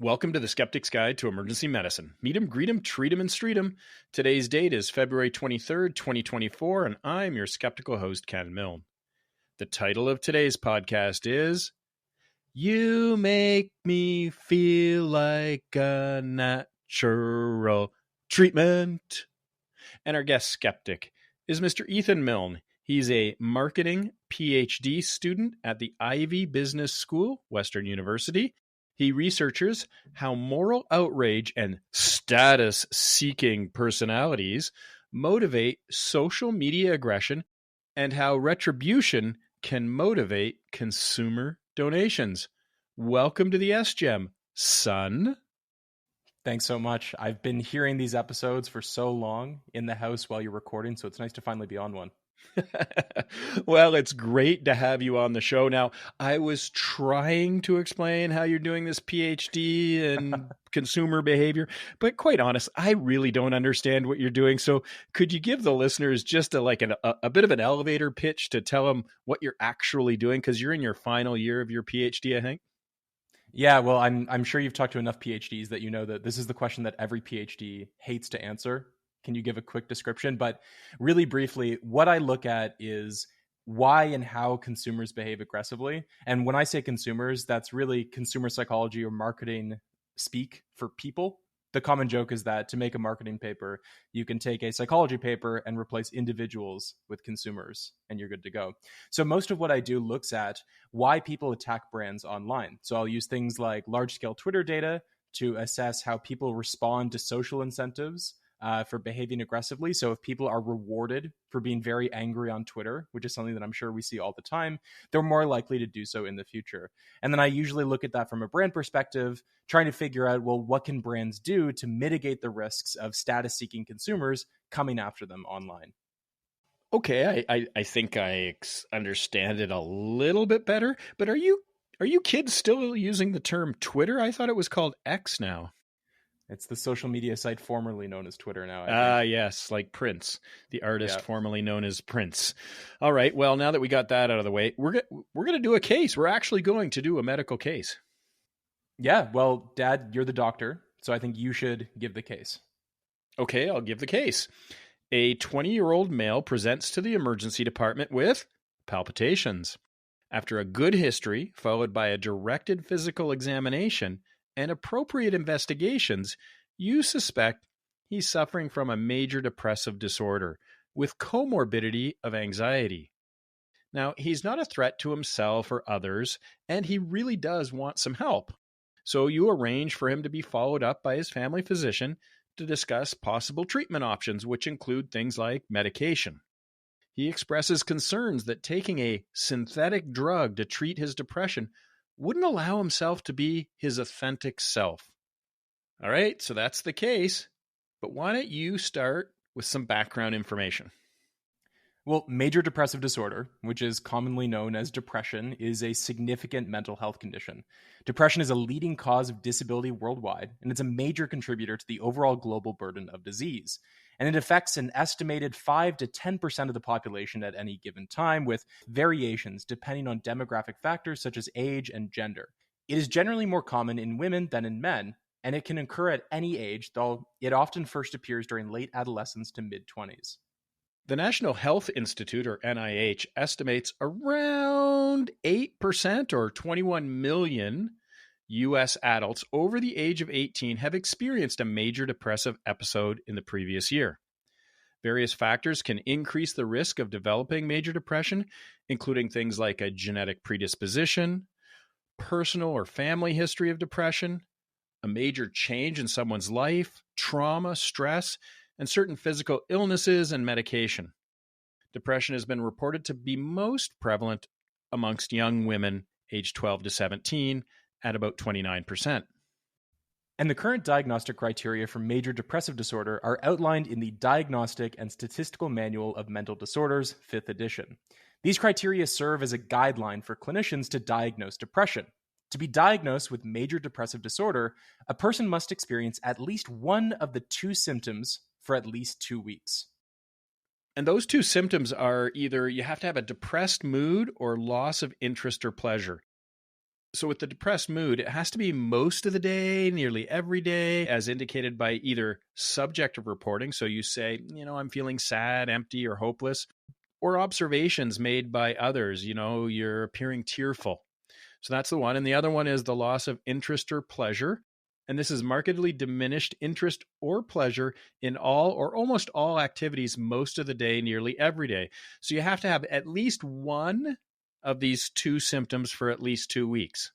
Welcome to the Skeptic's Guide to Emergency Medicine. Meet 'em, greet 'em, treat 'em, and street 'em. Today's date is February 23rd, 2024, and I'm your skeptical host, Ken Milne. The title of today's podcast is You Make Me Feel Like a Natural Treatment. And our guest skeptic is Mr. Ethan Milne. He's a marketing PhD student at the Ivy Business School, Western University. He researches how moral outrage and status-seeking personalities motivate social media aggression and how retribution can motivate consumer donations. Welcome to the SGEM, son. Thanks so much. I've been hearing these episodes for so long in the house while you're recording, so it's nice to finally be on one. Well, it's great to have you on the show. Now, I was trying to explain how you're doing this PhD in consumer behavior, but quite honest, I really don't understand what you're doing. So could you give the listeners just a bit of an elevator pitch to tell them what you're actually doing? Because you're in your final year of your PhD, I think. Yeah, well, I'm sure you've talked to enough PhDs that you know that this is the question that every PhD hates to answer. Can you give a quick description? But really briefly, what I look at is why and how consumers behave aggressively. And when I say consumers, that's really consumer psychology or marketing speak for people. The common joke is that to make a marketing paper, you can take a psychology paper and replace individuals with consumers, and you're good to go. So most of what I do looks at why people attack brands online. So I'll use things like large-scale Twitter data to assess how people respond to social incentives for behaving aggressively. So if people are rewarded for being very angry on Twitter, which is something that I'm sure we see all the time, they're more likely to do so in the future. And then I usually look at that from a brand perspective, trying to figure out, well, what can brands do to mitigate the risks of status-seeking consumers coming after them online? Okay, I think I understand it a little bit better, but are you kids still using the term Twitter? I thought it was called X now. It's the social media site formerly known as Twitter now. Yes, like Prince, the artist formerly known as Prince. All right, well, now that we got that out of the way, we're going to do a case. We're actually going to do a medical case. Yeah, well, Dad, you're the doctor, so I think you should give the case. Okay, I'll give the case. A 20-year-old male presents to the emergency department with palpitations. After a good history, followed by a directed physical examination and appropriate investigations, you suspect he's suffering from a major depressive disorder with comorbidity of anxiety. Now, he's not a threat to himself or others, and he really does want some help. So you arrange for him to be followed up by his family physician to discuss possible treatment options, which include things like medication. He expresses concerns that taking a synthetic drug to treat his depression wouldn't allow himself to be his authentic self. All right, so that's the case. But why don't you start with some background information? Well, major depressive disorder, which is commonly known as depression, is a significant mental health condition. Depression is a leading cause of disability worldwide, and it's a major contributor to the overall global burden of disease. And it affects an estimated 5 to 10% of the population at any given time, with variations depending on demographic factors such as age and gender. It is generally more common in women than in men, and it can occur at any age, though it often first appears during late adolescence to mid-20s. The National Health Institute, or NIH, estimates around 8% or 21 million U.S. adults over the age of 18 have experienced a major depressive episode in the previous year. Various factors can increase the risk of developing major depression, including things like a genetic predisposition, personal or family history of depression, a major change in someone's life, trauma, stress, and certain physical illnesses and medication. Depression has been reported to be most prevalent amongst young women aged 12 to 17 at about 29%. And the current diagnostic criteria for major depressive disorder are outlined in the Diagnostic and Statistical Manual of Mental Disorders, 5th edition. These criteria serve as a guideline for clinicians to diagnose depression. To be diagnosed with major depressive disorder, a person must experience at least one of the two symptoms for at least 2 weeks. And those two symptoms are either you have to have a depressed mood or loss of interest or pleasure. So with the depressed mood, it has to be most of the day, nearly every day, as indicated by either subjective reporting. So you say, I'm feeling sad, empty, or hopeless, or observations made by others. You're appearing tearful. So that's the one. And the other one is the loss of interest or pleasure. And this is markedly diminished interest or pleasure in all or almost all activities most of the day, nearly every day. So you have to have at least one of these two symptoms for at least 2 weeks.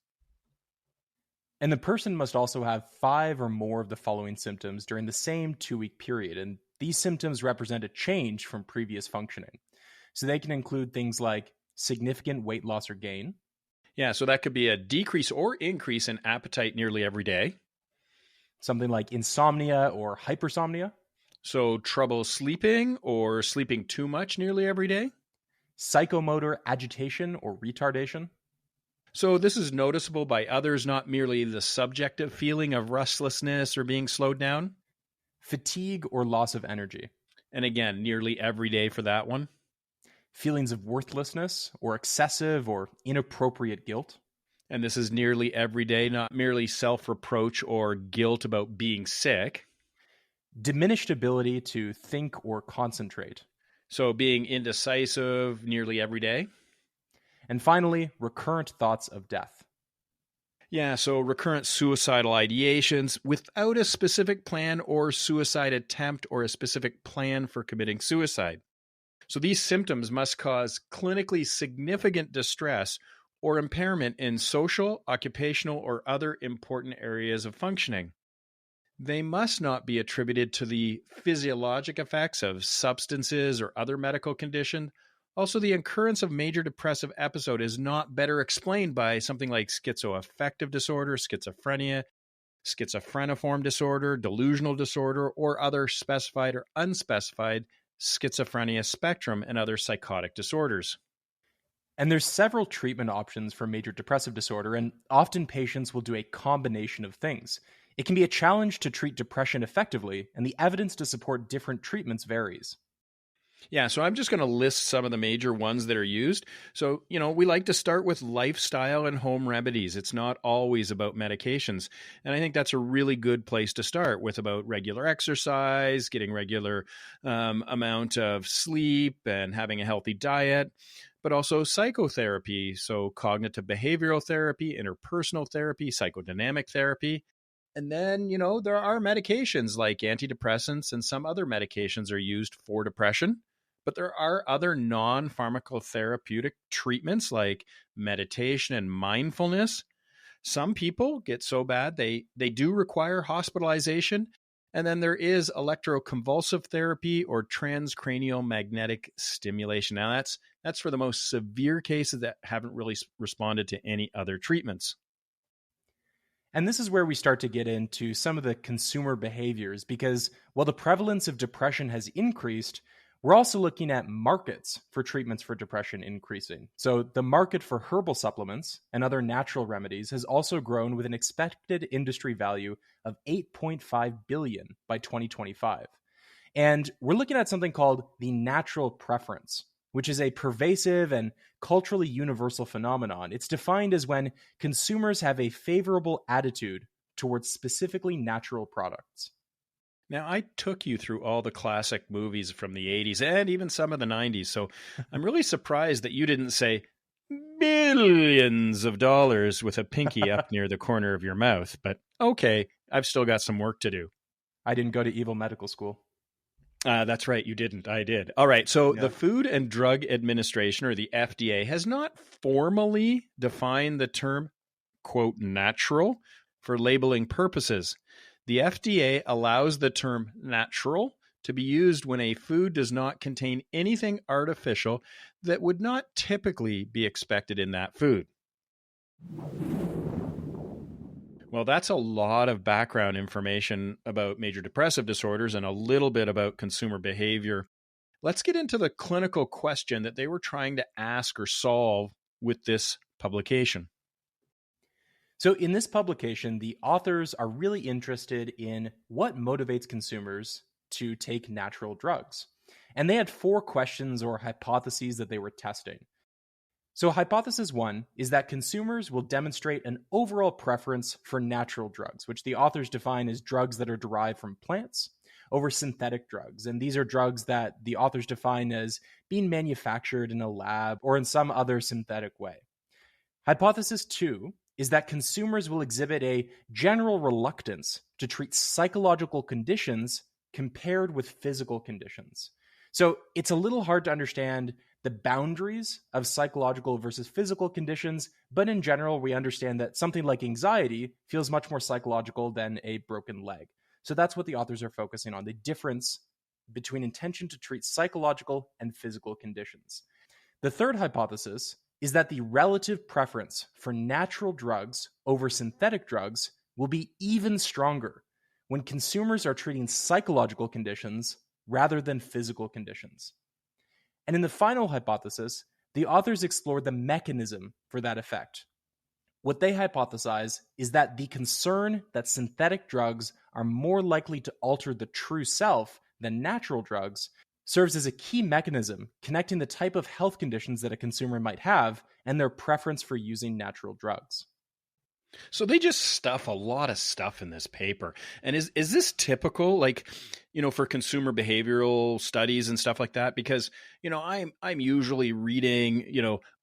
And the person must also have 5 or more of the following symptoms during the same 2-week period. And these symptoms represent a change from previous functioning. So they can include things like significant weight loss or gain. Yeah, so that could be a decrease or increase in appetite nearly every day. Something like insomnia or hypersomnia. So trouble sleeping or sleeping too much nearly every day. Psychomotor agitation or retardation. So this is noticeable by others, not merely the subjective feeling of restlessness or being slowed down. Fatigue or loss of energy. And again, nearly every day for that one. Feelings of worthlessness or excessive or inappropriate guilt. And this is nearly every day, not merely self-reproach or guilt about being sick. Diminished ability to think or concentrate. So being indecisive nearly every day. And finally, recurrent thoughts of death. Yeah, so recurrent suicidal ideations without a specific plan or suicide attempt or a specific plan for committing suicide. So these symptoms must cause clinically significant distress or impairment in social, occupational, or other important areas of functioning. They must not be attributed to the physiologic effects of substances or other medical condition. Also, the occurrence of major depressive episode is not better explained by something like schizoaffective disorder, schizophrenia, schizophreniform disorder, delusional disorder, or other specified or unspecified schizophrenia spectrum and other psychotic disorders. And there's several treatment options for major depressive disorder, and often patients will do a combination of things. It can be a challenge to treat depression effectively, and the evidence to support different treatments varies. Yeah, so I'm just going to list some of the major ones that are used. So, we like to start with lifestyle and home remedies. It's not always about medications. And I think that's a really good place to start with about regular exercise, getting regular amount of sleep and having a healthy diet, but also psychotherapy. So cognitive behavioral therapy, interpersonal therapy, psychodynamic therapy. And then, there are medications like antidepressants and some other medications are used for depression. But there are other non-pharmacotherapeutic treatments like meditation and mindfulness. Some people get so bad they do require hospitalization. And then there is electroconvulsive therapy or transcranial magnetic stimulation. Now that's for the most severe cases that haven't really responded to any other treatments. And this is where we start to get into some of the consumer behaviors, because while the prevalence of depression has increased, we're also looking at markets for treatments for depression increasing. So the market for herbal supplements and other natural remedies has also grown with an expected industry value of $8.5 billion by 2025. And we're looking at something called the natural preference, which is a pervasive and culturally universal phenomenon. It's defined as when consumers have a favorable attitude towards specifically natural products. Now, I took you through all the classic movies from the 80s and even some of the 90s, so I'm really surprised that you didn't say billions of dollars with a pinky up near the corner of your mouth. But okay, I've still got some work to do. I didn't go to evil medical school. That's right, you didn't. I did. All right, so the Food and Drug Administration, or the FDA, has not formally defined the term, quote, natural for labeling purposes. The FDA allows the term natural to be used when a food does not contain anything artificial that would not typically be expected in that food. Well, that's a lot of background information about major depressive disorders and a little bit about consumer behavior. Let's get into the clinical question that they were trying to ask or solve with this publication. So in this publication, the authors are really interested in what motivates consumers to take natural drugs. And they had 4 questions or hypotheses that they were testing. So, hypothesis one is that consumers will demonstrate an overall preference for natural drugs, which the authors define as drugs that are derived from plants, over synthetic drugs. And these are drugs that the authors define as being manufactured in a lab or in some other synthetic way. Hypothesis two is that consumers will exhibit a general reluctance to treat psychological conditions compared with physical conditions. So it's a little hard to understand the boundaries of psychological versus physical conditions, but in general, we understand that something like anxiety feels much more psychological than a broken leg. So that's what the authors are focusing on, the difference between intention to treat psychological and physical conditions. The third hypothesis is that the relative preference for natural drugs over synthetic drugs will be even stronger when consumers are treating psychological conditions rather than physical conditions. And in the final hypothesis, the authors explored the mechanism for that effect. What they hypothesize is that the concern that synthetic drugs are more likely to alter the true self than natural drugs serves as a key mechanism connecting the type of health conditions that a consumer might have and their preference for using natural drugs. So they just stuff a lot of stuff in this paper. And is this typical, like, for consumer behavioral studies and stuff like that? Because, I'm usually reading,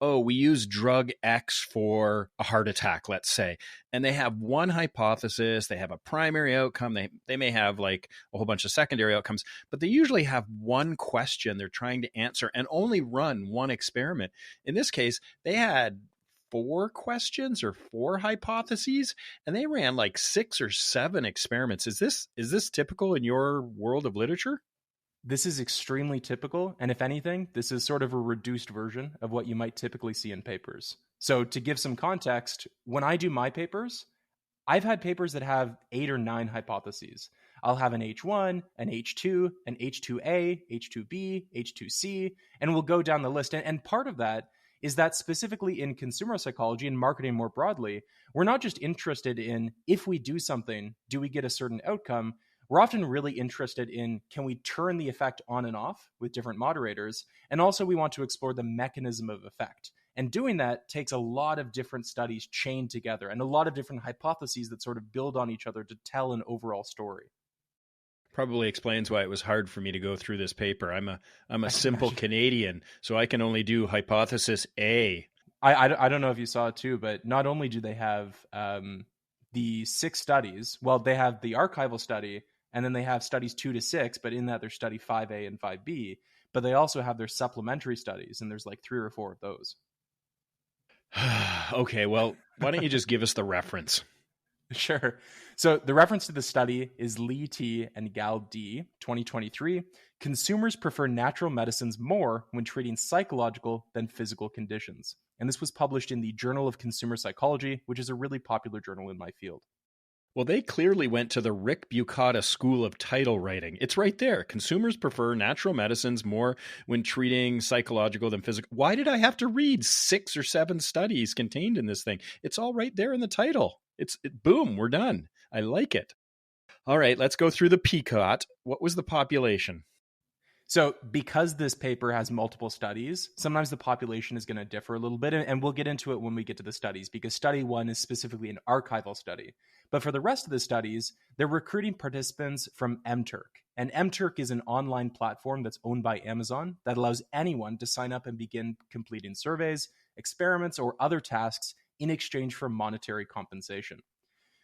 oh, we use drug X for a heart attack, let's say. And they have one hypothesis, they have a primary outcome, they may have like a whole bunch of secondary outcomes, but they usually have one question they're trying to answer and only run one experiment. In this case, they had 4 questions or 4 hypotheses, and they ran like 6 or 7 experiments. Is this typical in your world of literature? This is extremely typical, and if anything, this is sort of a reduced version of what you might typically see in papers. So to give some context, when I do my papers, I've had papers that have 8 or 9 hypotheses. I'll have an H1, an H2, an H2A, H2B, H2C, and we'll go down the list. And part of that is that specifically in consumer psychology and marketing more broadly, we're not just interested in if we do something, do we get a certain outcome? We're often really interested in, can we turn the effect on and off with different moderators? And also we want to explore the mechanism of effect. And doing that takes a lot of different studies chained together and a lot of different hypotheses that sort of build on each other to tell an overall story. Probably explains why it was hard for me to go through this paper. I'm a simple Canadian, so I can only do hypothesis A. I don't know if you saw it too, but not only do they have the 6 studies, well, they have the archival study, and then they have studies 2 to 6, but in that there's study 5A and 5B, but they also have their supplementary studies, and there's like 3 or 4 of those. Okay, well, why don't you just give us the reference? Sure. So the reference to the study is Lee T. and Gal D. 2023. Consumers prefer natural medicines more when treating psychological than physical conditions. And this was published in the Journal of Consumer Psychology, which is a really popular journal in my field. Well, they clearly went to the Rick Bucata School of Title Writing. It's right there. Consumers prefer natural medicines more when treating psychological than physical. Why did I have to read 6 or 7 studies contained in this thing? It's all right there in the title. Boom, we're done. I like it. All right, let's go through the PCOT. What was the population? So because this paper has multiple studies, sometimes the population is going to differ a little bit, and we'll get into it when we get to the studies, because study 1 is specifically an archival study. But for the rest of the studies, they're recruiting participants from MTurk. And MTurk is an online platform that's owned by Amazon that allows anyone to sign up and begin completing surveys, experiments, or other tasks in exchange for monetary compensation.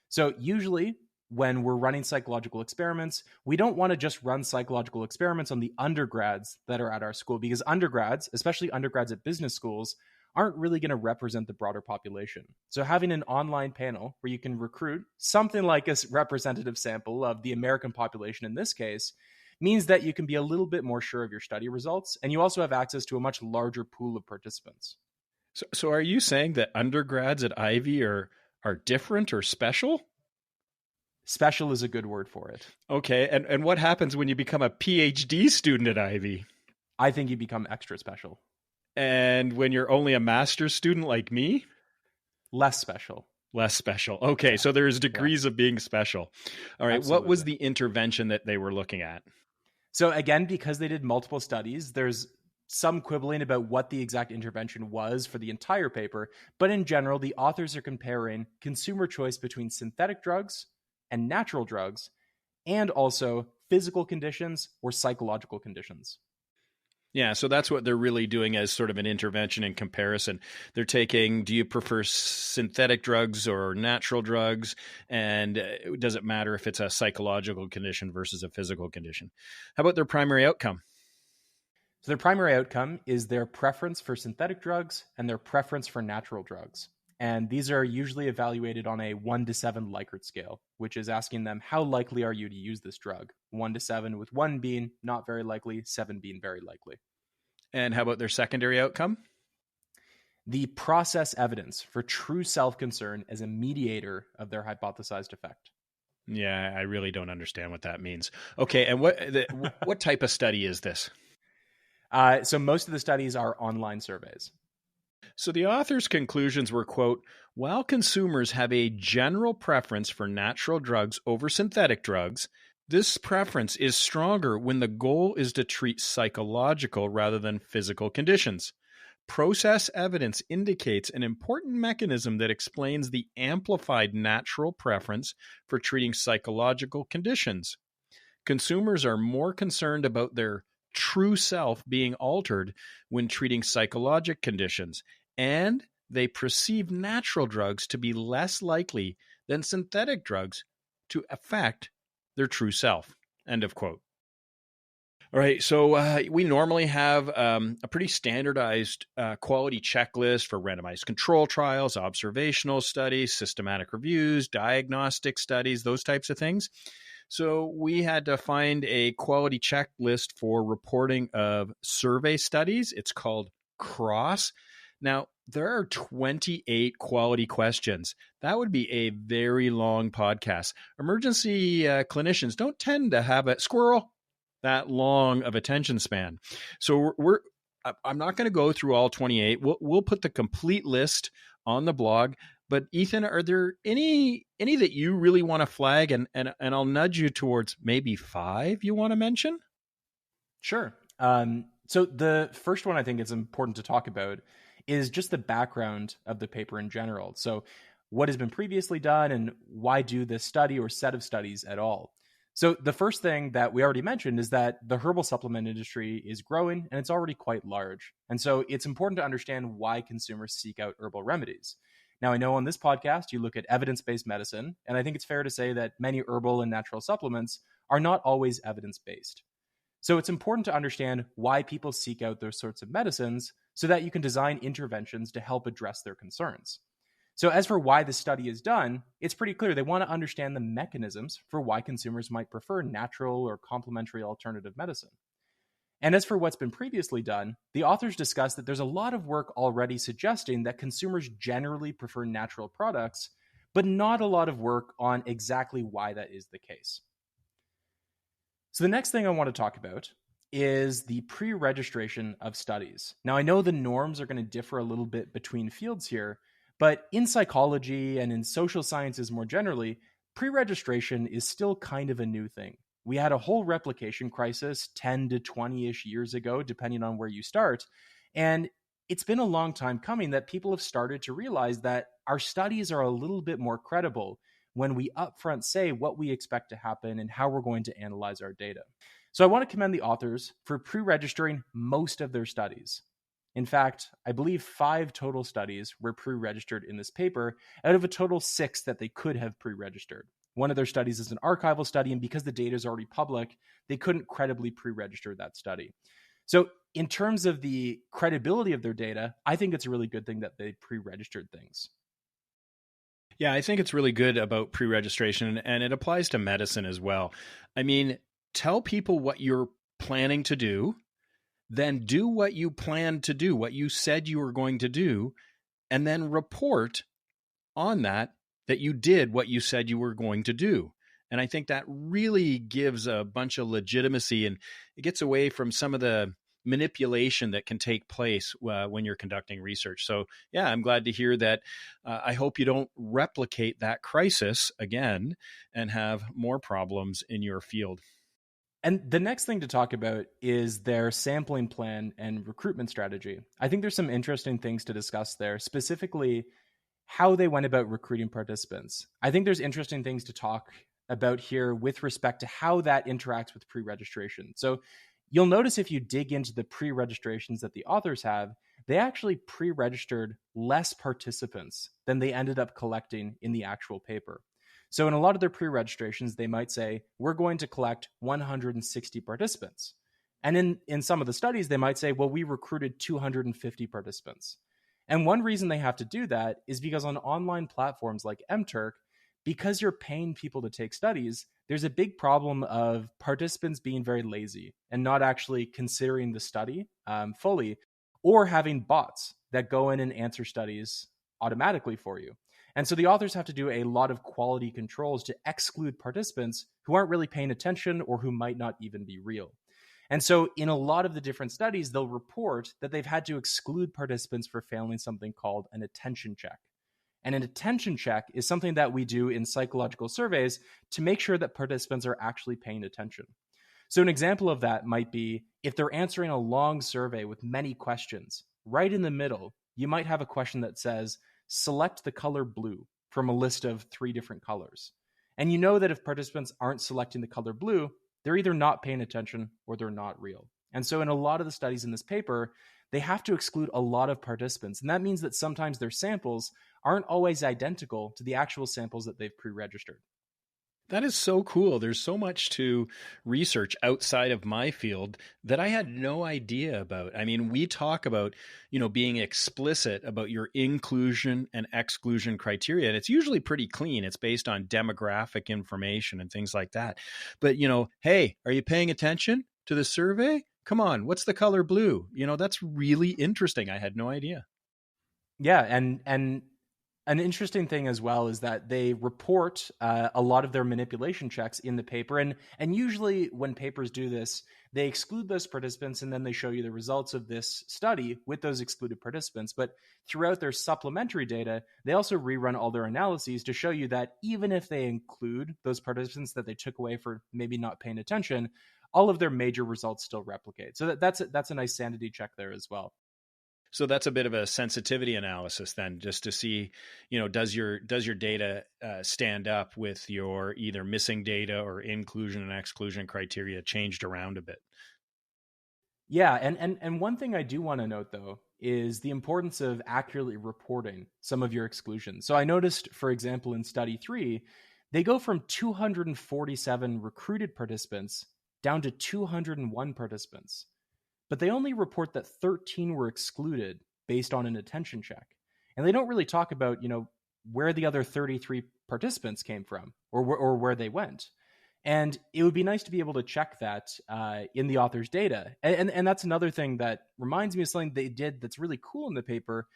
So usually when we're running psychological experiments, we don't want to just run psychological experiments on the undergrads that are at our school, because undergrads, especially undergrads at business schools, aren't really going to represent the broader population. So having an online panel where you can recruit something like a representative sample of the American population in this case means that you can be a little bit more sure of your study results, and you also have access to a much larger pool of participants. So are you saying that undergrads at Ivy are different or special? Special is a good word for it. Okay, and what happens when you become a PhD student at Ivy? I think you become extra special. And when you're only a master's student like me? Less special. Less special. Okay, yeah. So there's degrees of being special. All right, Absolutely. What was the intervention that they were looking at? So again, because they did multiple studies, there's some quibbling about what the exact intervention was for the entire paper, but in general, the authors are comparing consumer choice between synthetic drugs and natural drugs, and also physical conditions or psychological conditions. Yeah, so that's what they're really doing as sort of an intervention in comparison. They're taking, do you prefer synthetic drugs or natural drugs? And does it matter if it's a psychological condition versus a physical condition? How about their primary outcome? So their primary outcome is their preference for synthetic drugs and their preference for natural drugs. And these are usually evaluated on a 1 to 7 Likert scale, which is asking them, how likely are you to use this drug? 1 to 7, with 1 being not very likely, 7 being very likely. And how about their secondary outcome? The process evidence for true self-concern as a mediator of their hypothesized effect. Yeah, I really don't understand what that means. Okay, and what type of study is this? So most of the studies are online surveys. So the author's conclusions were, quote, while consumers have a general preference for natural drugs over synthetic drugs, this preference is stronger when the goal is to treat psychological rather than physical conditions. Process evidence indicates an important mechanism that explains the amplified natural preference for treating psychological conditions. Consumers are more concerned about their true self being altered when treating psychological conditions, and they perceive natural drugs to be less likely than synthetic drugs to affect their true self. End of quote. All right, so we normally have a pretty standardized quality checklist for randomized control trials, observational studies, systematic reviews, diagnostic studies, those types of things. So we had to find a quality checklist for reporting of survey studies. It's called CROSS. Now, there are 28 quality questions. That would be a very long podcast. Emergency clinicians don't tend to have a squirrel that long of attention span. So I'm not going to go through all 28. We'll put the complete list on the blog. But Ethan, are there any that you really want to flag? And I'll nudge you towards maybe 5 you want to mention? Sure. So the first one I think is important to talk about is just the background of the paper in general. So what has been previously done and why do this study or set of studies at all? So the first thing that we already mentioned is that the herbal supplement industry is growing and it's already quite large. And so it's important to understand why consumers seek out herbal remedies. Now, I know on this podcast, you look at evidence-based medicine, and I think it's fair to say that many herbal and natural supplements are not always evidence-based. So it's important to understand why people seek out those sorts of medicines so that you can design interventions to help address their concerns. So as for why this study is done, it's pretty clear they want to understand the mechanisms for why consumers might prefer natural or complementary alternative medicine. And as for what's been previously done, the authors discuss that there's a lot of work already suggesting that consumers generally prefer natural products, but not a lot of work on exactly why that is the case. So the next thing I want to talk about is the pre-registration of studies. Now, I know the norms are going to differ a little bit between fields here, but in psychology and in social sciences more generally, pre-registration is still kind of a new thing. We had a whole replication crisis 10 to 20-ish years ago, depending on where you start. And it's been a long time coming that people have started to realize that our studies are a little bit more credible when we upfront say what we expect to happen and how we're going to analyze our data. So I want to commend the authors for pre-registering most of their studies. In fact, I believe 5 total studies were pre-registered in this paper out of a total 6 that they could have pre-registered. One of their studies is an archival study, and because the data is already public, they couldn't credibly pre-register that study. So in terms of the credibility of their data, I think it's a really good thing that they pre-registered things. Yeah, I think it's really good about pre-registration, and it applies to medicine as well. I mean, tell people what you're planning to do, then do what you planned to do, what you said you were going to do, and then report on that you did what you said you were going to do. And I think that really gives a bunch of legitimacy, and it gets away from some of the manipulation that can take place when you're conducting research. So yeah, I'm glad to hear that. I hope you don't replicate that crisis again and have more problems in your field. And the next thing to talk about is their sampling plan and recruitment strategy. I think there's some interesting things to discuss there, specifically how they went about recruiting participants. I think there's interesting things to talk about here with respect to how that interacts with pre-registration. So you'll notice if you dig into the pre-registrations that the authors have, they actually pre-registered less participants than they ended up collecting in the actual paper. So in a lot of their pre-registrations, they might say, we're going to collect 160 participants. And in some of the studies, they might say, well, we recruited 250 participants. And one reason they have to do that is because on online platforms like MTurk, because you're paying people to take studies, there's a big problem of participants being very lazy and not actually considering the study fully, or having bots that go in and answer studies automatically for you. And so the authors have to do a lot of quality controls to exclude participants who aren't really paying attention or who might not even be real. And so in a lot of the different studies, they'll report that they've had to exclude participants for failing something called an attention check. And an attention check is something that we do in psychological surveys to make sure that participants are actually paying attention. So an example of that might be if they're answering a long survey with many questions, right in the middle, you might have a question that says, select the color blue from a list of 3 different colors. And you know that if participants aren't selecting the color blue, they're either not paying attention or they're not real. And so in a lot of the studies in this paper, they have to exclude a lot of participants. And that means that sometimes their samples aren't always identical to the actual samples that they've pre-registered. That is so cool. There's so much to research outside of my field that I had no idea about. I mean, we talk about, being explicit about your inclusion and exclusion criteria, and it's usually pretty clean. It's based on demographic information and things like that. But, hey, are you paying attention to the survey? Come on, what's the color blue? That's really interesting. I had no idea. Yeah, and an interesting thing as well is that they report a lot of their manipulation checks in the paper. And usually when papers do this, they exclude those participants and then they show you the results of this study with those excluded participants. But throughout their supplementary data, they also rerun all their analyses to show you that even if they include those participants that they took away for maybe not paying attention, all of their major results still replicate. So that's a nice sanity check there as well. So that's a bit of a sensitivity analysis then, just to see, does your data stand up with your either missing data or inclusion and exclusion criteria changed around a bit? Yeah, and one thing I do want to note though is the importance of accurately reporting some of your exclusions. So I noticed, for example, in study 3, they go from 247 recruited participants down to 201 participants. But they only report that 13 were excluded based on an attention check. And they don't really talk about, where the other 33 participants came from or where they went. And it would be nice to be able to check that in the author's data. And that's another thing that reminds me of something they did that's really cool in the paper,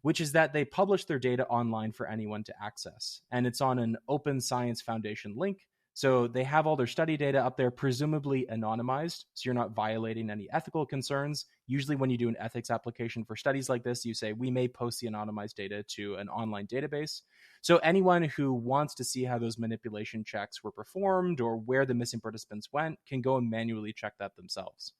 which is that they publish their data online for anyone to access. And it's on an Open Science Foundation link. So they have all their study data up there, presumably anonymized, so you're not violating any ethical concerns. Usually when you do an ethics application for studies like this, you say, we may post the anonymized data to an online database. So anyone who wants to see how those manipulation checks were performed or where the missing participants went can go and manually check that themselves.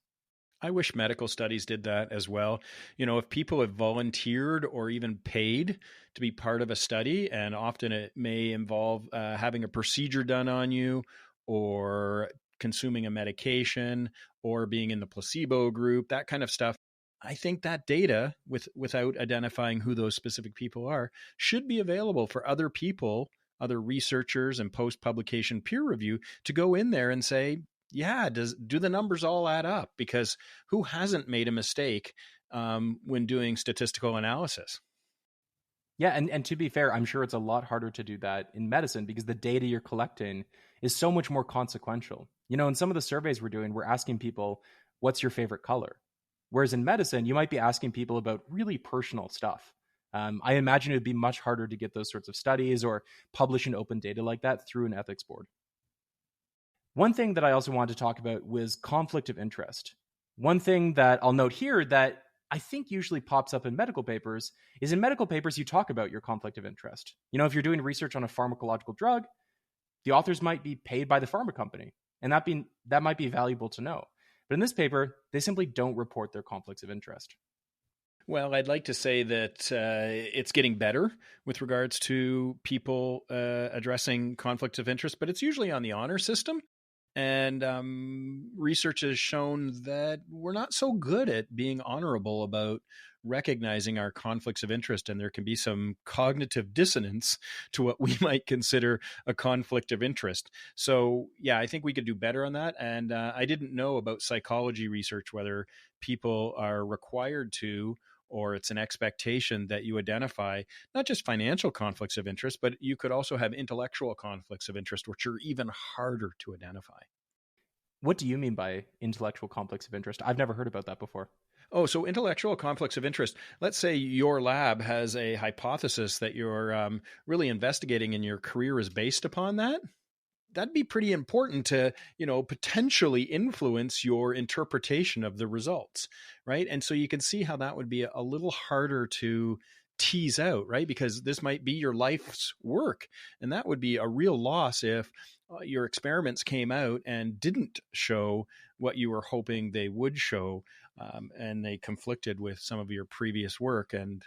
I wish medical studies did that as well. If people have volunteered or even paid to be part of a study, and often it may involve having a procedure done on you or consuming a medication or being in the placebo group, that kind of stuff. I think that data, without identifying who those specific people are, should be available for other people, other researchers and post-publication peer review to go in there and say, yeah, do the numbers all add up? Because who hasn't made a mistake when doing statistical analysis? Yeah, and to be fair, I'm sure it's a lot harder to do that in medicine because the data you're collecting is so much more consequential. In some of the surveys we're doing, we're asking people, what's your favorite color? Whereas in medicine, you might be asking people about really personal stuff. I imagine it would be much harder to get those sorts of studies or publish an open data like that through an ethics board. One thing that I also wanted to talk about was conflict of interest. One thing that I'll note here that I think usually pops up in medical papers is in medical papers, you talk about your conflict of interest. If you're doing research on a pharmacological drug, the authors might be paid by the pharma company. And that might be valuable to know. But in this paper, they simply don't report their conflicts of interest. Well, I'd like to say that it's getting better with regards to people addressing conflicts of interest, but it's usually on the honor system. And research has shown that we're not so good at being honorable about recognizing our conflicts of interest. And there can be some cognitive dissonance to what we might consider a conflict of interest. So, yeah, I think we could do better on that. And I didn't know about psychology research, whether people are required to, or it's an expectation that you identify not just financial conflicts of interest, but you could also have intellectual conflicts of interest, which are even harder to identify. What do you mean by intellectual conflicts of interest? I've never heard about that before. Oh, so intellectual conflicts of interest. Let's say your lab has a hypothesis that you're really investigating and your career is based upon that. That'd be pretty important to, potentially influence your interpretation of the results, right? And so you can see how that would be a little harder to tease out, right? Because this might be your life's work. And that would be a real loss if your experiments came out and didn't show what you were hoping they would show. And they conflicted with some of your previous work. And,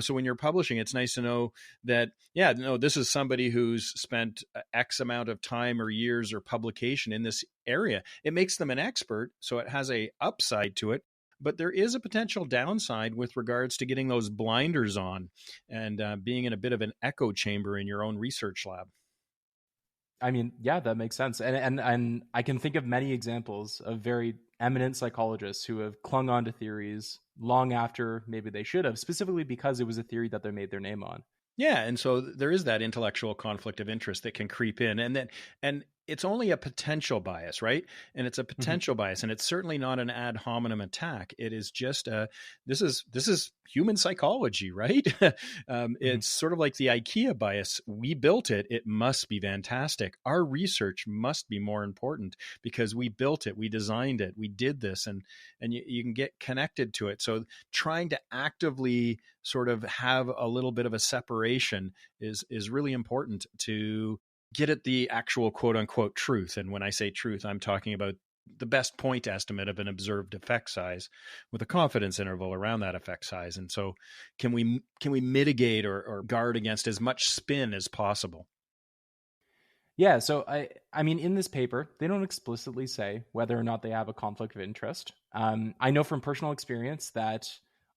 so when you're publishing, it's nice to know that, this is somebody who's spent X amount of time or years or publication in this area. It makes them an expert. So it has a upside to it. But there is a potential downside with regards to getting those blinders on and being in a bit of an echo chamber in your own research lab. I mean, yeah, that makes sense. And I can think of many examples of very eminent psychologists who have clung on to theories long after maybe they should have, specifically because it was a theory that they made their name on. Yeah, and so there is that intellectual conflict of interest that can creep in, and it's only a potential bias, right? And it's a potential bias, and it's certainly not an ad hominem attack. It is just this is human psychology, right? It's sort of like the IKEA bias. We built it; it must be fantastic. Our research must be more important because we built it, we designed it, we did this, and you can get connected to it. So trying to actively sort of have a little bit of a separation is really important to get at the actual quote unquote truth. And when I say truth, I'm talking about the best point estimate of an observed effect size with a confidence interval around that effect size. And so can we mitigate or guard against as much spin as possible? Yeah, so I mean, in this paper, they don't explicitly say whether or not they have a conflict of interest. I know from personal experience that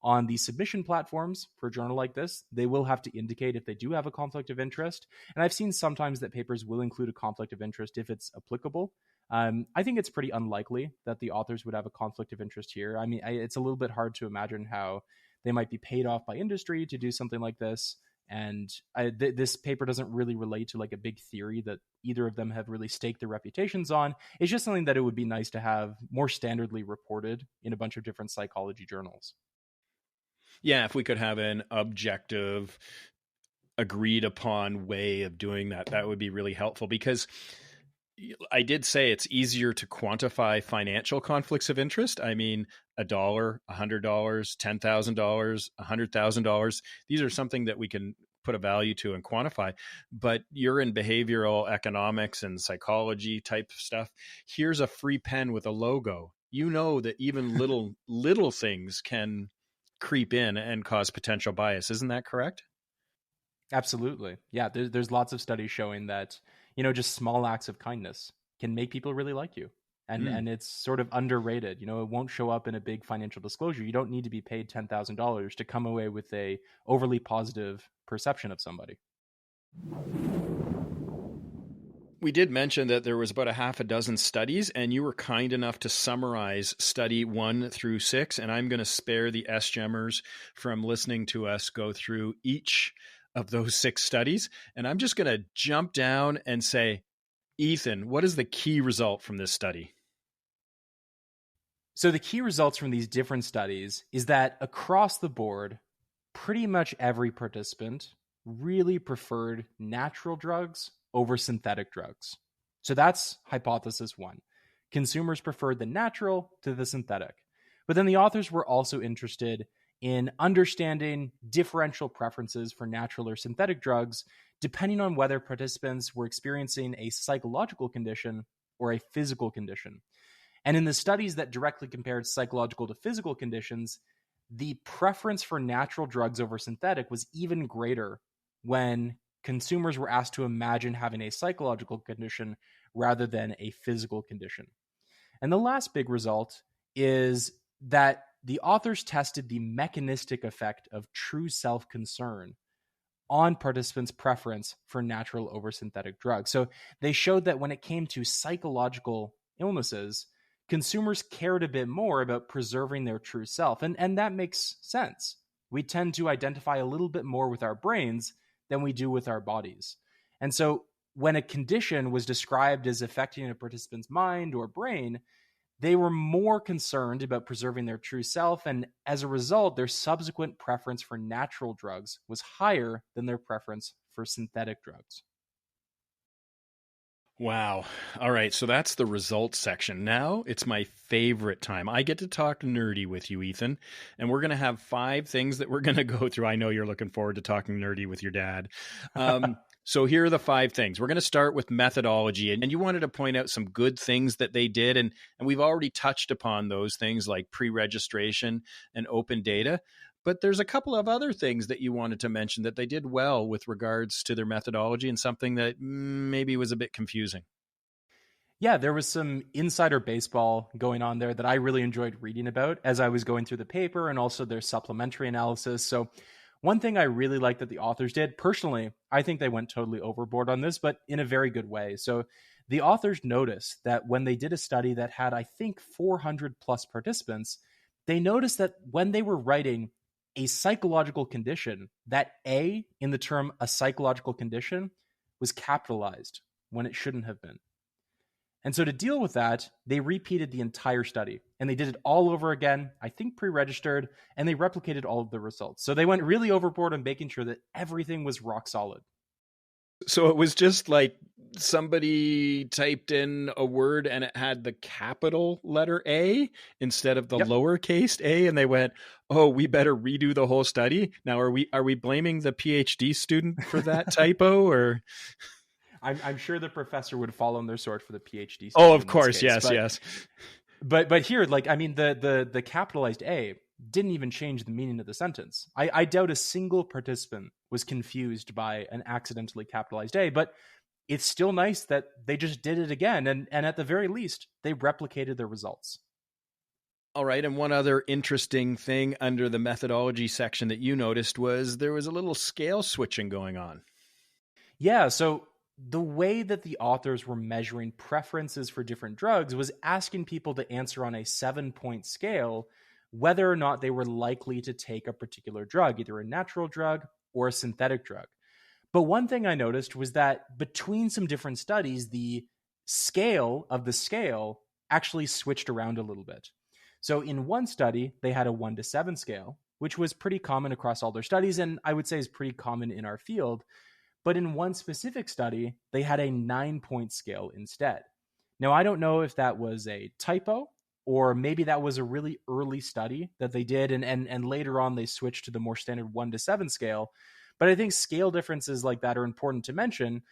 on the submission platforms for a journal like this, they will have to indicate if they do have a conflict of interest. And I've seen sometimes that papers will include a conflict of interest if it's applicable. I think it's pretty unlikely that the authors would have a conflict of interest here. I mean, it's a little bit hard to imagine how they might be paid off by industry to do something like this. And this paper doesn't really relate to like a big theory that either of them have really staked their reputations on. It's just something that it would be nice to have more standardly reported in a bunch of different psychology journals. Yeah, if we could have an objective, agreed upon way of doing that, that would be really helpful, because I did say it's easier to quantify financial conflicts of interest. I mean, $1, $100, $10,000, $100,000. These are something that we can put a value to and quantify. But you're in behavioral economics and psychology type stuff. Here's a free pen with a logo. You know that even little things can creep in and cause potential bias. Isn't that correct? Absolutely. Yeah, there's lots of studies showing that, just small acts of kindness can make people really like you. And it's sort of underrated. It won't show up in a big financial disclosure. You don't need to be paid $10,000 to come away with a overly positive perception of somebody. We did mention that there was about a half a dozen studies, and you were kind enough to summarize study 1 through 6, and I'm going to spare the SGEMers from listening to us go through each of those 6 studies. And I'm just going to jump down and say, Ethan, what is the key result from this study? So the key results from these different studies is that across the board, pretty much every participant really preferred natural drugs over synthetic drugs. So that's hypothesis 1. Consumers preferred the natural to the synthetic. But then the authors were also interested in understanding differential preferences for natural or synthetic drugs, depending on whether participants were experiencing a psychological condition or a physical condition. And in the studies that directly compared psychological to physical conditions, the preference for natural drugs over synthetic was even greater when consumers were asked to imagine having a psychological condition rather than a physical condition. And the last big result is that the authors tested the mechanistic effect of true self-concern on participants' preference for natural over synthetic drugs. So they showed that when it came to psychological illnesses, consumers cared a bit more about preserving their true self. And that makes sense. We tend to identify a little bit more with our brains than we do with our bodies. And so when a condition was described as affecting a participant's mind or brain, they were more concerned about preserving their true self, and as a result, their subsequent preference for natural drugs was higher than their preference for synthetic drugs. Wow. All right. So that's the results section. Now it's my favorite time. I get to talk nerdy with you, Ethan, and we're going to have 5 things that we're going to go through. I know you're looking forward to talking nerdy with your dad. So here are the 5 things. We're going to start with methodology, and you wanted to point out some good things that they did, and we've already touched upon those things like pre-registration and open data. But there's a couple of other things that you wanted to mention that they did well with regards to their methodology, and something that maybe was a bit confusing. Yeah, there was some insider baseball going on there that I really enjoyed reading about as I was going through the paper, and also their supplementary analysis. So one thing I really like that the authors did, personally, I think they went totally overboard on this, but in a very good way. So the authors noticed that when they did a study that had, I think, 400 plus participants, they noticed that when they were writing a psychological condition, that A in the term a psychological condition was capitalized when it shouldn't have been. And so to deal with that, they repeated the entire study, and they did it all over again, I think pre-registered, and they replicated all of the results. So they went really overboard on making sure that everything was rock solid. So it was just like somebody typed in a word and it had the capital letter A instead of the lowercase a, and they went, "Oh, we better redo the whole study." Now, are we blaming the PhD student for that typo, or? I'm sure the professor would fall on their sword for the PhD student. Oh, of course, yes, yes. But here, like, I mean, the capitalized A didn't even change the meaning of the sentence. I doubt a single participant was confused by an accidentally capitalized A, but it's still nice that they just did it again, and at the very least, they replicated their results. All right, and one other interesting thing under the methodology section that you noticed was there was a little scale switching going on. Yeah, so the way that the authors were measuring preferences for different drugs was asking people to answer on a 7-point scale whether or not they were likely to take a particular drug, either a natural drug or a synthetic drug. But one thing I noticed was that between some different studies, the scale of the scale actually switched around a little bit. So in one study, they had a 1 to 7 scale, which was pretty common across all their studies, and I would say is pretty common in our field. But in one specific study, they had a 9-point scale instead. Now, I don't know if that was a typo, or maybe that was a really early study that they did, and later on they switched to the more standard 1 to 7 scale. But I think scale differences like that are important to mention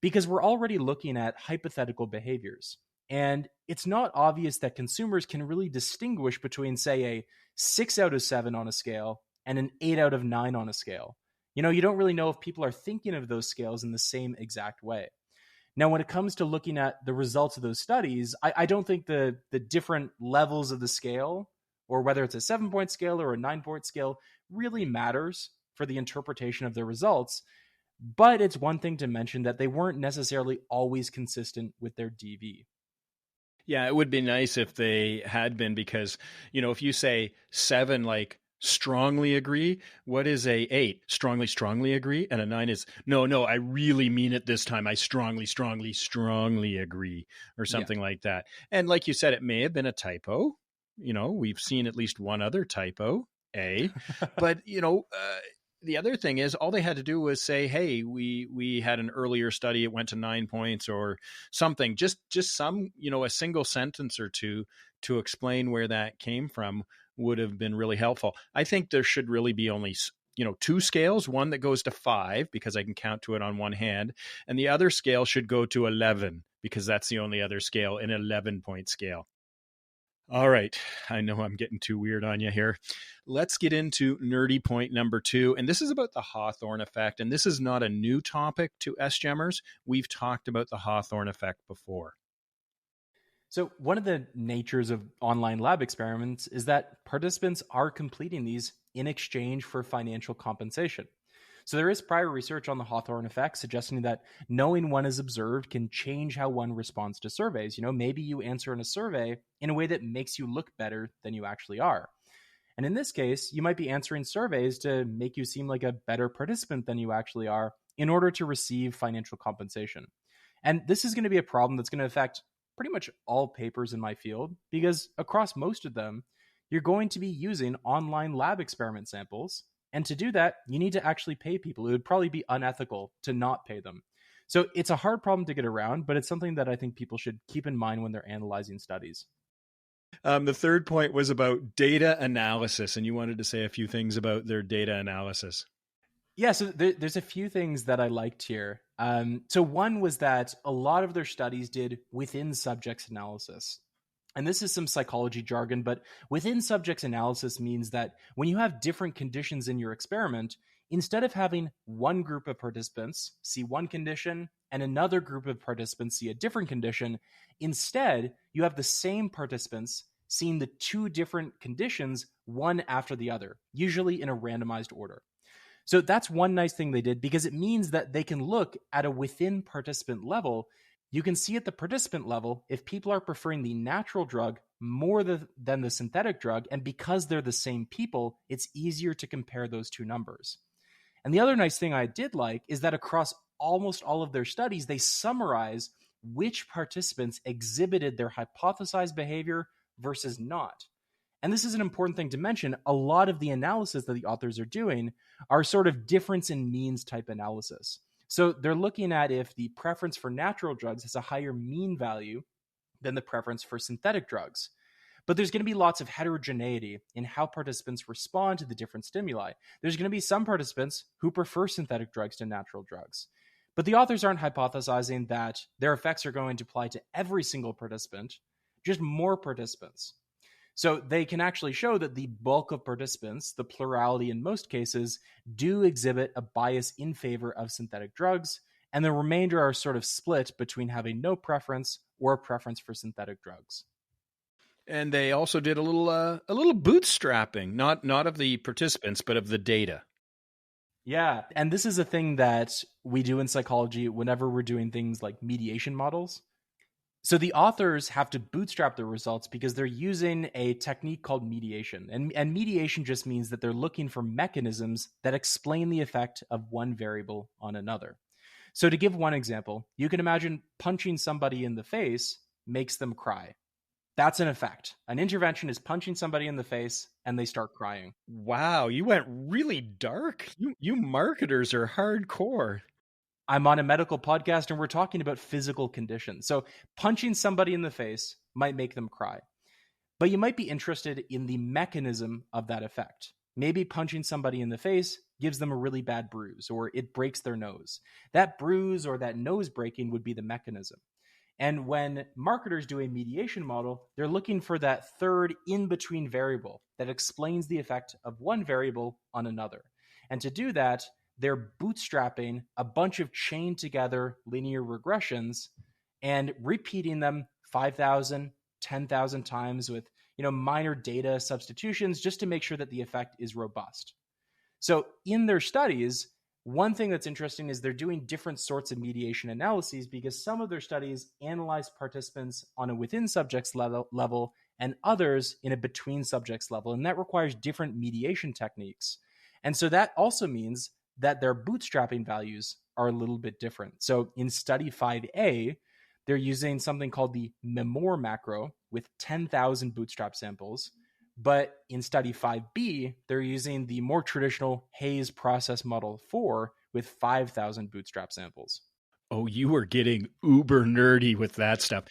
because we're already looking at hypothetical behaviors. And it's not obvious that consumers can really distinguish between, say, a 6 out of 7 on a scale and an 8 out of 9 on a scale. You know, you don't really know if people are thinking of those scales in the same exact way. Now, when it comes to looking at the results of those studies, I don't think the different levels of the scale, or whether it's a 7-point scale or a 9-point scale, really matters for the interpretation of their results. But it's one thing to mention that they weren't necessarily always consistent with their DV. Yeah, it would be nice if they had been, because, you know, if you say 7, like, strongly agree, what is a 8? Strongly agree. And a 9 is no, I really mean it this time. I strongly agree, or something like that. And like you said, it may have been a typo. You know, we've seen at least one other typo, A. But, you know, the other thing is, all they had to do was say, hey, we had an earlier study, it went to 9 points or something, just some, you know, a single sentence or two to explain where that came from would have been really helpful. I think there should really be only two scales, one that goes to 5 because I can count to it on one hand, and the other scale should go to 11 because that's the only other scale, an 11-point scale. All right. I know I'm getting too weird on you here. Let's get into nerdy point number 2. And this is about the Hawthorne effect. And this is not a new topic to SGEMers. We've talked about the Hawthorne effect before. So one of the natures of online lab experiments is that participants are completing these in exchange for financial compensation. So there is prior research on the Hawthorne effect suggesting that knowing one is observed can change how one responds to surveys. Maybe you answer in a survey in a way that makes you look better than you actually are. And in this case, you might be answering surveys to make you seem like a better participant than you actually are in order to receive financial compensation. And this is going to be a problem that's going to affect pretty much all papers in my field, because across most of them, you're going to be using online lab experiment samples. And to do that, you need to actually pay people. It would probably be unethical to not pay them. So it's a hard problem to get around, but it's something that I think people should keep in mind when they're analyzing studies. The third point was about data analysis, and you wanted to say a few things about their data analysis. Yeah, so there's a few things that I liked here. So one was that a lot of their studies did within subjects analysis. And this is some psychology jargon, but within subjects analysis means that when you have different conditions in your experiment, instead of having one group of participants see one condition and another group of participants see a different condition, instead, you have the same participants seeing the two different conditions, one after the other, usually in a randomized order. So that's one nice thing they did, because it means that they can look at a within participant level. You can see at the participant level if people are preferring the natural drug more than the synthetic drug, and because they're the same people, it's easier to compare those two numbers. And the other nice thing I did like is that across almost all of their studies, they summarize which participants exhibited their hypothesized behavior versus not. And this is an important thing to mention. A lot of the analysis that the authors are doing are sort of difference in means type analysis. So they're looking at if the preference for natural drugs has a higher mean value than the preference for synthetic drugs. But there's going to be lots of heterogeneity in how participants respond to the different stimuli. There's going to be some participants who prefer synthetic drugs to natural drugs. But the authors aren't hypothesizing that their effects are going to apply to every single participant, just more participants. So they can actually show that the bulk of participants, the plurality in most cases, do exhibit a bias in favor of synthetic drugs, and the remainder are sort of split between having no preference or a preference for synthetic drugs. And they also did a little bootstrapping, not of the participants, but of the data. Yeah, and this is a thing that we do in psychology whenever we're doing things like mediation models. So the authors have to bootstrap their results because they're using a technique called mediation. And mediation just means that they're looking for mechanisms that explain the effect of one variable on another. So to give one example, you can imagine punching somebody in the face makes them cry. That's an effect. An intervention is punching somebody in the face and they start crying. Wow, you went really dark. You marketers are hardcore. I'm on a medical podcast and we're talking about physical conditions. So punching somebody in the face might make them cry. But you might be interested in the mechanism of that effect. Maybe punching somebody in the face gives them a really bad bruise, or it breaks their nose. That bruise or that nose breaking would be the mechanism. And when marketers do a mediation model, they're looking for that third in-between variable that explains the effect of one variable on another. And to do that, they're bootstrapping a bunch of chained together linear regressions and repeating them 5,000, 10,000 times with minor data substitutions just to make sure that the effect is robust. So in their studies, one thing that's interesting is they're doing different sorts of mediation analyses, because some of their studies analyze participants on a within subjects level and others in a between subjects level. And that requires different mediation techniques. And so that also means that their bootstrapping values are a little bit different. So in study 5A, they're using something called the MEMOR macro with 10,000 bootstrap samples. But in study 5B, they're using the more traditional Hayes process model 4 with 5,000 bootstrap samples. Oh, you were getting uber nerdy with that stuff.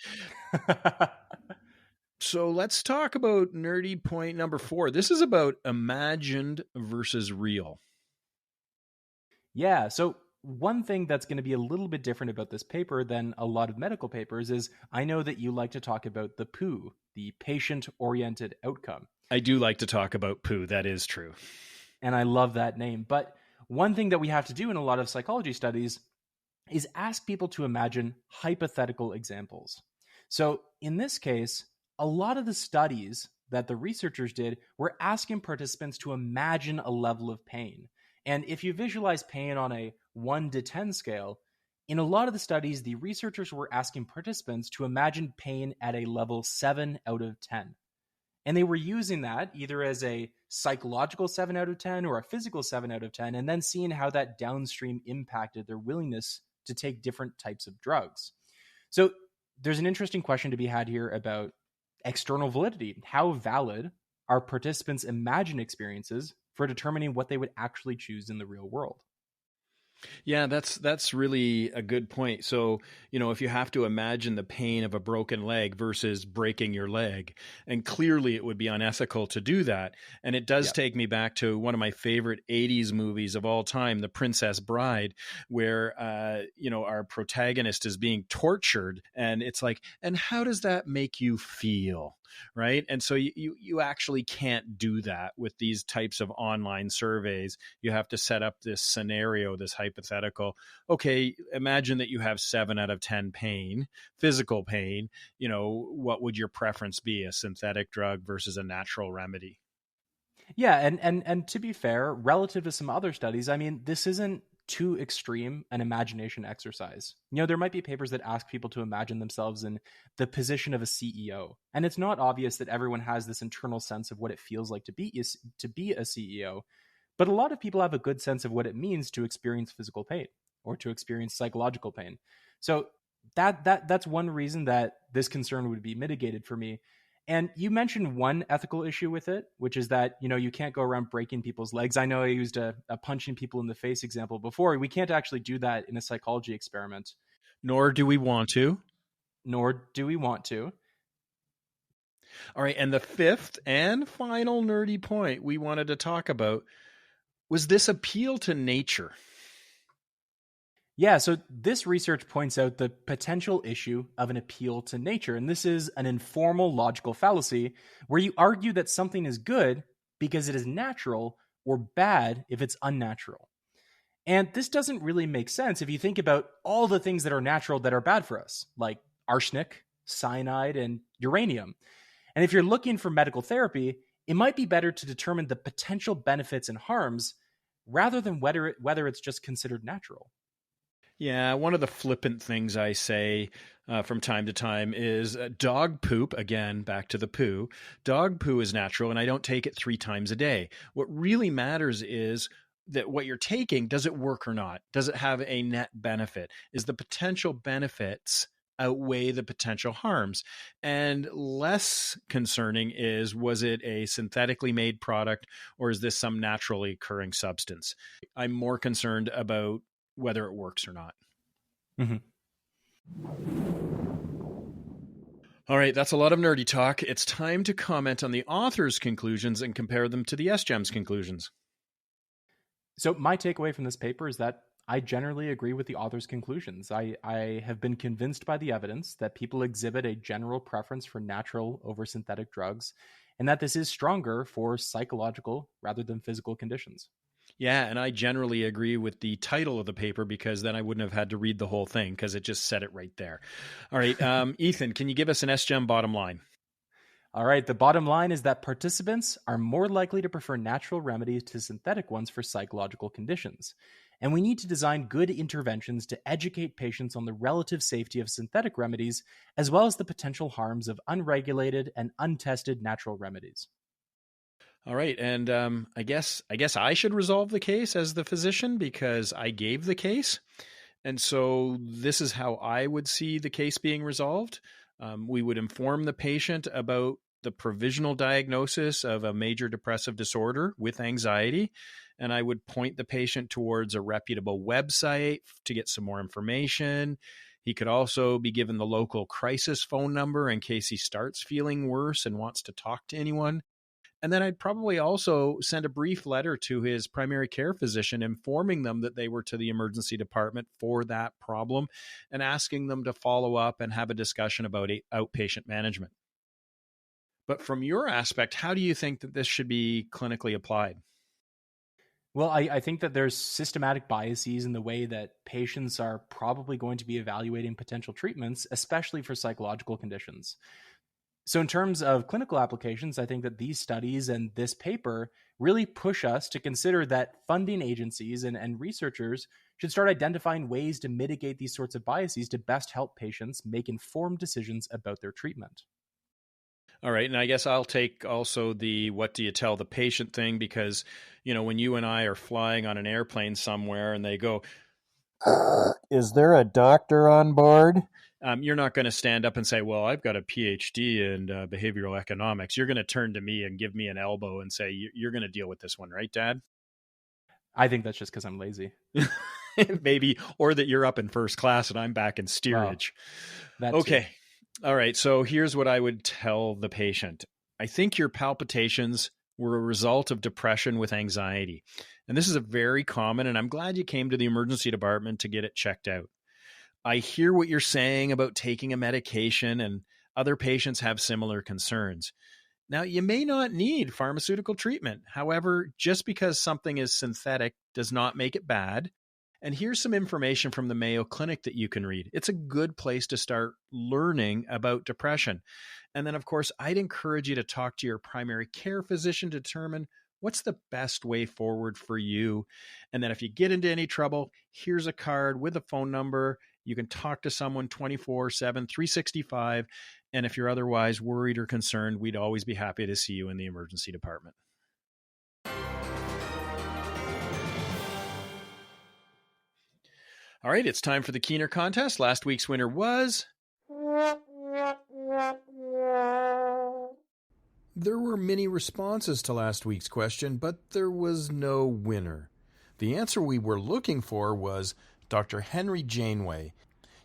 So let's talk about nerdy point number 4. This is about imagined versus real. Yeah. So, one thing that's going to be a little bit different about this paper than a lot of medical papers is I know that you like to talk about the POO, the patient oriented outcome. I do like to talk about poo. That is true. And I love that name. But one thing that we have to do in a lot of psychology studies is ask people to imagine hypothetical examples. So, in this case, a lot of the studies that the researchers did were asking participants to imagine a level of pain. And if you visualize pain on a 1 to 10 scale, in a lot of the studies, the researchers were asking participants to imagine pain at a level 7 out of 10. And they were using that either as a psychological 7 out of 10 or a physical 7 out of 10, and then seeing how that downstream impacted their willingness to take different types of drugs. So there's an interesting question to be had here about external validity. How valid are participants' imagined experiences for determining what they would actually choose in the real world? Yeah, that's really a good point. So, if you have to imagine the pain of a broken leg versus breaking your leg, and clearly it would be unethical to do that. And it does Yep. take me back to one of my favorite 80s movies of all time, The Princess Bride, where our protagonist is being tortured, and it's like, and how does that make you feel? Right. And so you actually can't do that with these types of online surveys. You have to set up this scenario, this hypothetical. Okay, imagine that you have 7 out of 10 pain, physical pain. What would your preference be, a synthetic drug versus a natural remedy? Yeah, and to be fair, relative to some other studies, I mean, this isn't too extreme an imagination exercise. There might be papers that ask people to imagine themselves in the position of a CEO, and it's not obvious that everyone has this internal sense of what it feels like to be a CEO, but a lot of people have a good sense of what it means to experience physical pain or to experience psychological pain. So that's one reason that this concern would be mitigated for me. And you mentioned one ethical issue with it, which is that, you can't go around breaking people's legs. I know I used a punching people in the face example before. We can't actually do that in a psychology experiment, Nor do we want to. nor do we want to. All right. And the fifth and final nerdy point we wanted to talk about was this appeal to nature. Yeah, so this research points out the potential issue of an appeal to nature. And this is an informal logical fallacy where you argue that something is good because it is natural or bad if it's unnatural. And this doesn't really make sense if you think about all the things that are natural that are bad for us, like arsenic, cyanide, and uranium. And if you're looking for medical therapy, it might be better to determine the potential benefits and harms rather than whether it's just considered natural. Yeah, one of the flippant things I say from time to time is dog poop. Again, back to the poo. Dog poo is natural, and I don't take it 3 times a day. What really matters is that what you're taking, does it work or not? Does it have a net benefit? Is the potential benefits outweigh the potential harms? And less concerning is, was it a synthetically made product, or is this some naturally occurring substance? I'm more concerned about whether it works or not. Mm-hmm. All right, that's a lot of nerdy talk. It's time to comment on the author's conclusions and compare them to the SGEM's conclusions. So my takeaway from this paper is that I generally agree with the author's conclusions. I have been convinced by the evidence that people exhibit a general preference for natural over synthetic drugs, and that this is stronger for psychological rather than physical conditions. Yeah, and I generally agree with the title of the paper, because then I wouldn't have had to read the whole thing, because it just said it right there. All right, Ethan, can you give us an SGEM bottom line? All right, the bottom line is that participants are more likely to prefer natural remedies to synthetic ones for psychological conditions. And we need to design good interventions to educate patients on the relative safety of synthetic remedies, as well as the potential harms of unregulated and untested natural remedies. All right, and I guess I should resolve the case as the physician, because I gave the case, and so this is how I would see the case being resolved. We would inform the patient about the provisional diagnosis of a major depressive disorder with anxiety, and I would point the patient towards a reputable website to get some more information. He could also be given the local crisis phone number in case he starts feeling worse and wants to talk to anyone. And then I'd probably also send a brief letter to his primary care physician informing them that they were to the emergency department for that problem and asking them to follow up and have a discussion about outpatient management. But from your aspect, how do you think that this should be clinically applied? Well, I think that there's systematic biases in the way that patients are probably going to be evaluating potential treatments, especially for psychological conditions. So, in terms of clinical applications, I think that these studies and this paper really push us to consider that funding agencies and researchers should start identifying ways to mitigate these sorts of biases to best help patients make informed decisions about their treatment. All right. And I guess I'll take also the what do you tell the patient thing because, when you and I are flying on an airplane somewhere and they go, is there a doctor on board? You're not going to stand up and say, well, I've got a PhD in behavioral economics. You're going to turn to me and give me an elbow and say, you're going to deal with this one, right, Dad? I think that's just because I'm lazy. Maybe, or that you're up in first class and I'm back in steerage. Wow. Okay. Too. All right. So here's what I would tell the patient. I think your palpitations were a result of depression with anxiety. And this is a very common, and I'm glad you came to the emergency department to get it checked out. I hear what you're saying about taking a medication, and other patients have similar concerns. Now, you may not need pharmaceutical treatment. However, just because something is synthetic does not make it bad. And here's some information from the Mayo Clinic that you can read. It's a good place to start learning about depression. And then, of course, I'd encourage you to talk to your primary care physician to determine what's the best way forward for you. And then if you get into any trouble, here's a card with a phone number. You can talk to someone 24/7, 365. And if you're otherwise worried or concerned, we'd always be happy to see you in the emergency department. All right, it's time for the Keener contest. Last week's winner was... There were many responses to last week's question, but there was no winner. The answer we were looking for was Dr. Henry Janeway.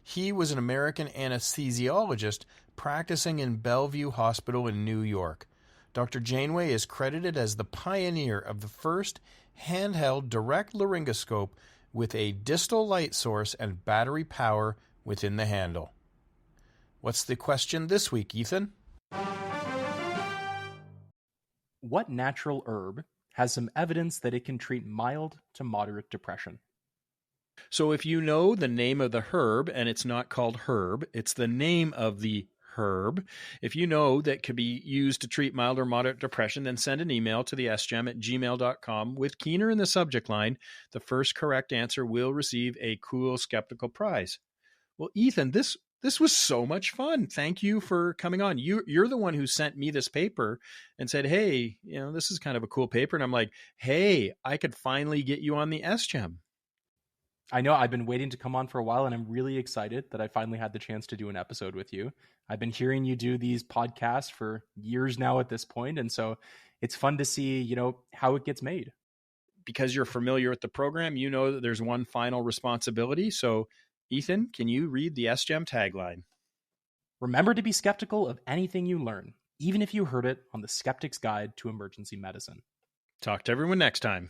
He was an American anesthesiologist practicing in Bellevue Hospital in New York. Dr. Janeway is credited as the pioneer of the first handheld direct laryngoscope with a distal light source and battery power within the handle. What's the question this week, Ethan? What natural herb has some evidence that it can treat mild to moderate depression? So if you know the name of the herb, and it's not called herb, it's the name of the herb. If you know that could be used to treat mild or moderate depression, then send an email to the sgem@gmail.com with Keener in the subject line. The first correct answer will receive a cool skeptical prize. Well, Ethan, this was so much fun. Thank you for coming on. You're the one who sent me this paper and said, hey, this is kind of a cool paper. And I'm like, hey, I could finally get you on the SGEM. I know I've been waiting to come on for a while, and I'm really excited that I finally had the chance to do an episode with you. I've been hearing you do these podcasts for years now at this point, and so it's fun to see, how it gets made. Because you're familiar with the program, you know that there's one final responsibility. So, Ethan, can you read the SGEM tagline? Remember to be skeptical of anything you learn, even if you heard it on the Skeptic's Guide to Emergency Medicine. Talk to everyone next time.